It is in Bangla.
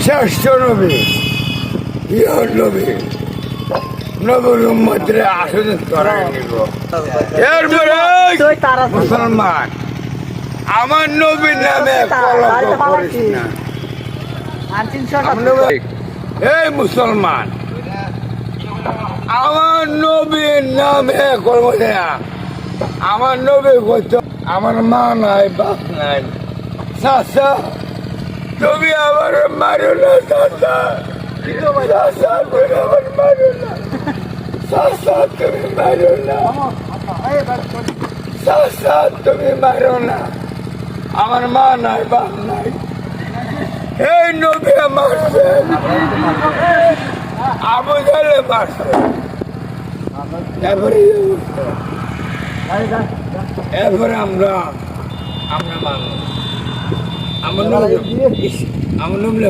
শ্রেষ্ঠ নবী ইহর নবী নবীর উম্মতরে আসলে ধরে নিব। এরপরে মুসলমান আমার নবীর নামে কলঙ্ক করিস না। এই মুসলমান আমার নবীর নামে করবো না। আমার নবী কইতো আমার মা নাই বাপ নাই। চাচা তুমি আমার মারো না, চাচা চাচা তুমি আমার মারো না, চাচা তুমি মারো না, চাচা তুমি মারো না। আমার মা নাই বাপ নাই। এই নবী মারছে, আবু জাহেল মারছে। এরপরে আমরা মানব আমার নবী